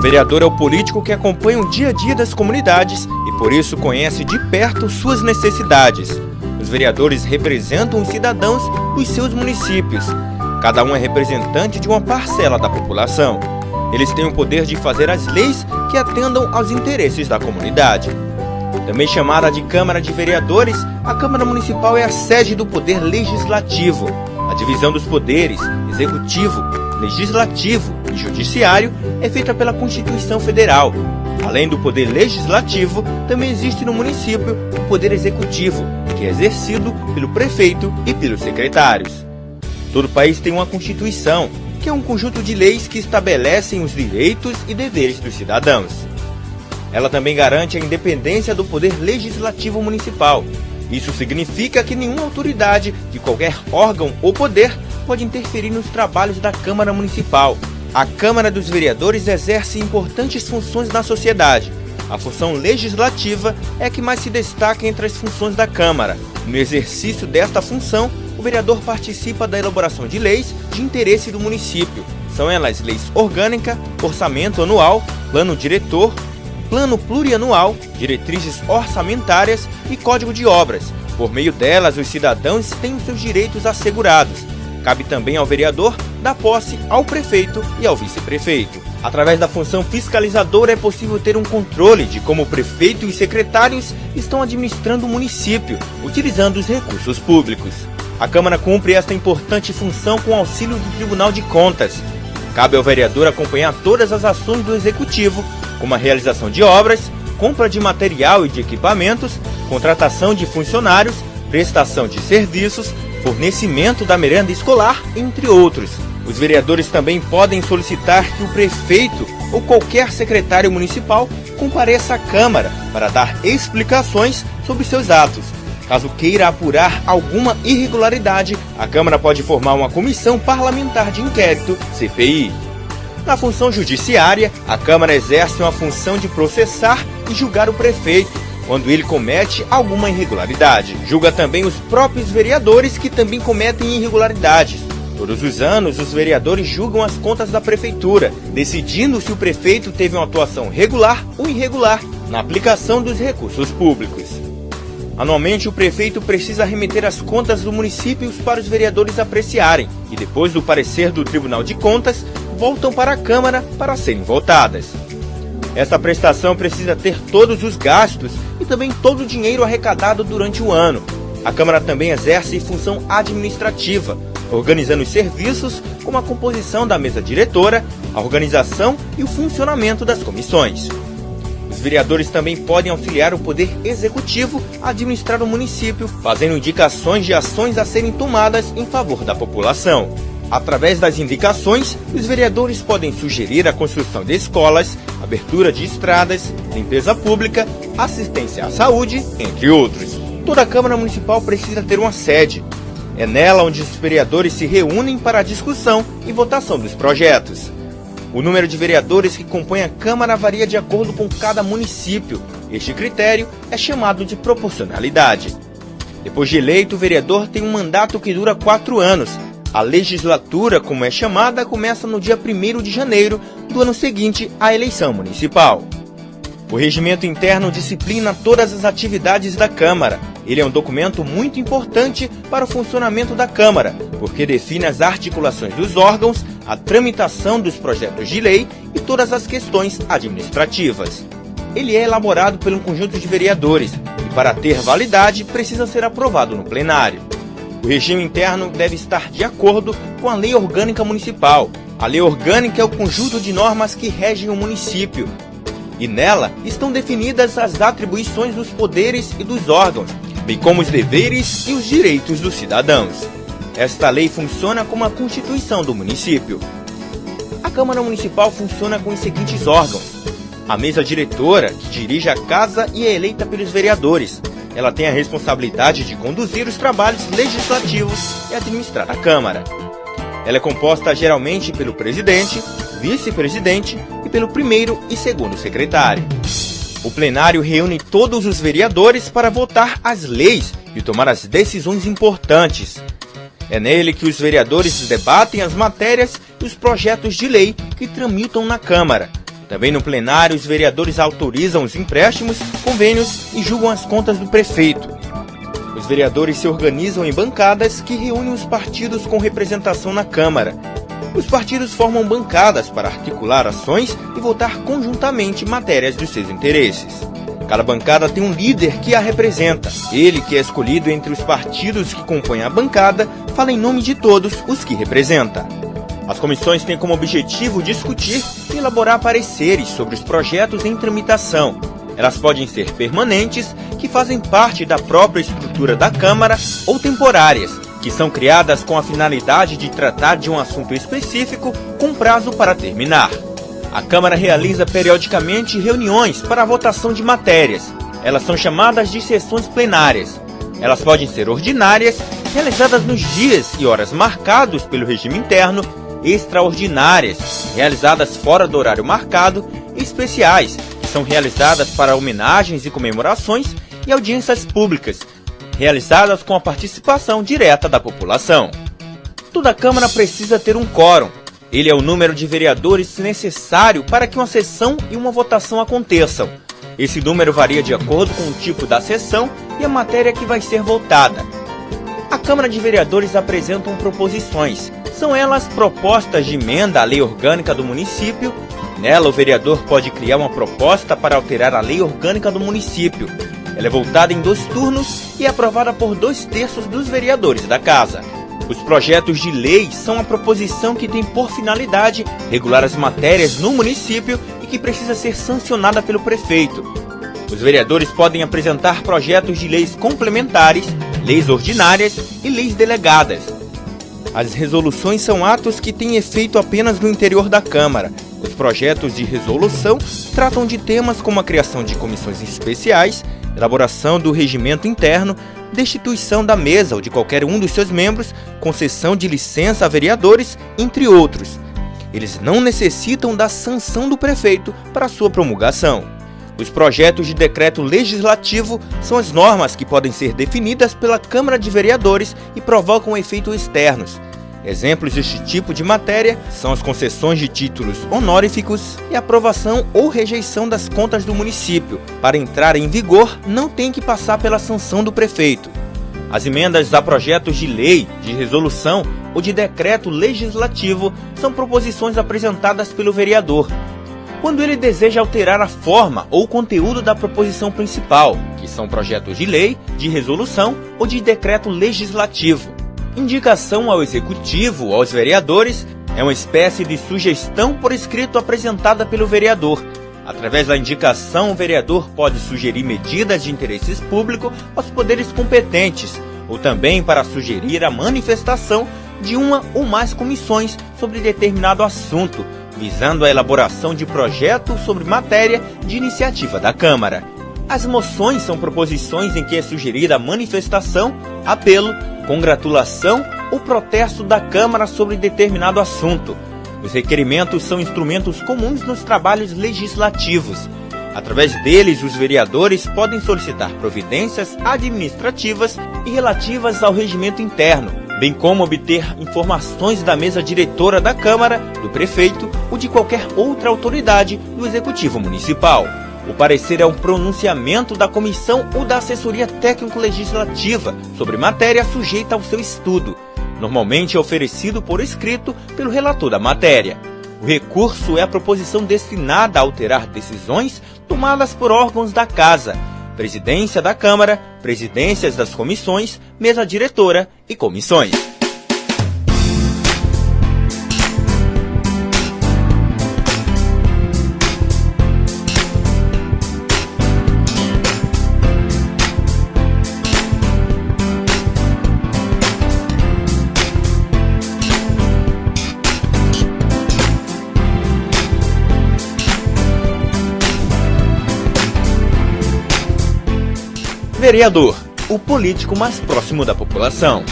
vereador é o político que acompanha o dia a dia das comunidades e por isso conhece de perto suas necessidades. Os vereadores representam os cidadãos dos seus municípios. Cada um é representante de uma parcela da população. Eles têm o poder de fazer as leis que atendam aos interesses da comunidade. Também chamada de Câmara de Vereadores, a Câmara Municipal é a sede do Poder Legislativo. A divisão dos poderes, Executivo, Legislativo e Judiciário, é feita pela Constituição Federal. Além do Poder Legislativo, também existe no município o Poder Executivo, que é exercido pelo prefeito e pelos secretários. Todo país tem uma Constituição, que é um conjunto de leis que estabelecem os direitos e deveres dos cidadãos. Ela também garante a independência do Poder Legislativo Municipal. Isso significa que nenhuma autoridade de qualquer órgão ou poder pode interferir nos trabalhos da Câmara Municipal. A Câmara dos Vereadores exerce importantes funções na sociedade. A função legislativa é a que mais se destaca entre as funções da Câmara. No exercício desta função, o vereador participa da elaboração de leis de interesse do município. São elas leis orgânica, orçamento anual, plano diretor, plano plurianual, diretrizes orçamentárias e código de obras. Por meio delas, os cidadãos têm os seus direitos assegurados. Cabe também ao vereador dar posse ao prefeito e ao vice-prefeito. Através da função fiscalizadora é possível ter um controle de como o prefeito e os secretários estão administrando o município, utilizando os recursos públicos. A Câmara cumpre esta importante função com auxílio do Tribunal de Contas. Cabe ao vereador acompanhar todas as ações do Executivo, como a realização de obras, compra de material e de equipamentos, contratação de funcionários, prestação de serviços, fornecimento da merenda escolar, entre outros. Os vereadores também podem solicitar que o prefeito ou qualquer secretário municipal compareça à Câmara para dar explicações sobre seus atos. Caso queira apurar alguma irregularidade, a Câmara pode formar uma comissão parlamentar de inquérito, CPI. Na função judiciária, a Câmara exerce uma função de processar e julgar o prefeito, quando ele comete alguma irregularidade. Julga também os próprios vereadores que também cometem irregularidades. Todos os anos, os vereadores julgam as contas da prefeitura, decidindo se o prefeito teve uma atuação regular ou irregular na aplicação dos recursos públicos. Anualmente, o prefeito precisa remeter as contas do município para os vereadores apreciarem e, depois do parecer do Tribunal de Contas, voltam para a Câmara para serem votadas. Esta prestação precisa ter todos os gastos e também todo o dinheiro arrecadado durante o ano. A Câmara também exerce função administrativa, organizando os serviços como a composição da mesa diretora, a organização e o funcionamento das comissões. Os vereadores também podem auxiliar o Poder Executivo a administrar o município, fazendo indicações de ações a serem tomadas em favor da população. Através das indicações, os vereadores podem sugerir a construção de escolas, abertura de estradas, limpeza pública, assistência à saúde, entre outros. Toda a Câmara Municipal precisa ter uma sede. É nela onde os vereadores se reúnem para a discussão e votação dos projetos. O número de vereadores que compõem a Câmara varia de acordo com cada município. Este critério é chamado de proporcionalidade. Depois de eleito, o vereador tem um mandato que dura 4 anos. A legislatura, como é chamada, começa no dia 1º de janeiro do ano seguinte à eleição municipal. O regimento interno disciplina todas as atividades da Câmara. Ele é um documento muito importante para o funcionamento da Câmara, porque define as articulações dos órgãos, a tramitação dos projetos de lei e todas as questões administrativas. Ele é elaborado por um conjunto de vereadores e, para ter validade, precisa ser aprovado no plenário. O regime interno deve estar de acordo com a Lei Orgânica Municipal. A Lei Orgânica é o conjunto de normas que regem o município. E nela estão definidas as atribuições dos poderes e dos órgãos, bem como os deveres e os direitos dos cidadãos. Esta lei funciona como a Constituição do município. A Câmara Municipal funciona com os seguintes órgãos. A mesa diretora, que dirige a casa e é eleita pelos vereadores. Ela tem a responsabilidade de conduzir os trabalhos legislativos e administrar a Câmara. Ela é composta geralmente pelo presidente, vice-presidente e pelo primeiro e segundo secretário. O plenário reúne todos os vereadores para votar as leis e tomar as decisões importantes. É nele que os vereadores debatem as matérias e os projetos de lei que tramitam na Câmara. Também no plenário, os vereadores autorizam os empréstimos, convênios e julgam as contas do prefeito. Os vereadores se organizam em bancadas que reúnem os partidos com representação na Câmara. Os partidos formam bancadas para articular ações e votar conjuntamente matérias dos seus interesses. Cada bancada tem um líder que a representa. Ele, que é escolhido entre os partidos que compõem a bancada, fala em nome de todos os que representa. As comissões têm como objetivo discutir e elaborar pareceres sobre os projetos em tramitação. Elas podem ser permanentes, que fazem parte da própria estrutura da Câmara, ou temporárias, que são criadas com a finalidade de tratar de um assunto específico com prazo para terminar. A Câmara realiza periodicamente reuniões para a votação de matérias. Elas são chamadas de sessões plenárias. Elas podem ser ordinárias, realizadas nos dias e horas marcados pelo regime interno, extraordinárias, realizadas fora do horário marcado, e especiais, que são realizadas para homenagens e comemorações, e audiências públicas, realizadas com a participação direta da população. Toda Câmara precisa ter um quórum. Ele é o número de vereadores necessário para que uma sessão e uma votação aconteçam. Esse número varia de acordo com o tipo da sessão e a matéria que vai ser votada. A Câmara de Vereadores apresentam proposições. São elas propostas de emenda à lei orgânica do município. Nela, o vereador pode criar uma proposta para alterar a lei orgânica do município. Ela é votada em 2 turnos e é aprovada por 2/3 dos vereadores da Casa. Os projetos de lei são a proposição que tem por finalidade regular as matérias no município e que precisa ser sancionada pelo prefeito. Os vereadores podem apresentar projetos de leis complementares, leis ordinárias e leis delegadas. As resoluções são atos que têm efeito apenas no interior da Câmara. Os projetos de resolução tratam de temas como a criação de comissões especiais, elaboração do regimento interno, destituição da mesa ou de qualquer um dos seus membros, concessão de licença a vereadores, entre outros. Eles não necessitam da sanção do prefeito para sua promulgação. Os projetos de decreto legislativo são as normas que podem ser definidas pela Câmara de Vereadores e provocam efeitos externos. Exemplos deste tipo de matéria são as concessões de títulos honoríficos e a aprovação ou rejeição das contas do município. Para entrar em vigor, não tem que passar pela sanção do prefeito. As emendas a projetos de lei, de resolução ou de decreto legislativo são proposições apresentadas pelo vereador, quando ele deseja alterar a forma ou conteúdo da proposição principal, que são projetos de lei, de resolução ou de decreto legislativo. Indicação ao Executivo ou aos vereadores é uma espécie de sugestão por escrito apresentada pelo vereador. Através da indicação, o vereador pode sugerir medidas de interesse público aos poderes competentes, ou também para sugerir a manifestação de uma ou mais comissões sobre determinado assunto, visando a elaboração de projeto sobre matéria de iniciativa da Câmara. As moções são proposições em que é sugerida a manifestação, apelo, congratulação ou protesto da Câmara sobre determinado assunto. Os requerimentos são instrumentos comuns nos trabalhos legislativos. Através deles, os vereadores podem solicitar providências administrativas e relativas ao regimento interno, bem como obter informações da mesa diretora da Câmara, do prefeito ou de qualquer outra autoridade do Executivo Municipal. O parecer é um pronunciamento da comissão ou da assessoria técnico-legislativa sobre matéria sujeita ao seu estudo. Normalmente é oferecido por escrito pelo relator da matéria. O recurso é a proposição destinada a alterar decisões tomadas por órgãos da Casa, Presidência da Câmara, presidências das comissões, mesa diretora e comissões. Vereador, o político mais próximo da população.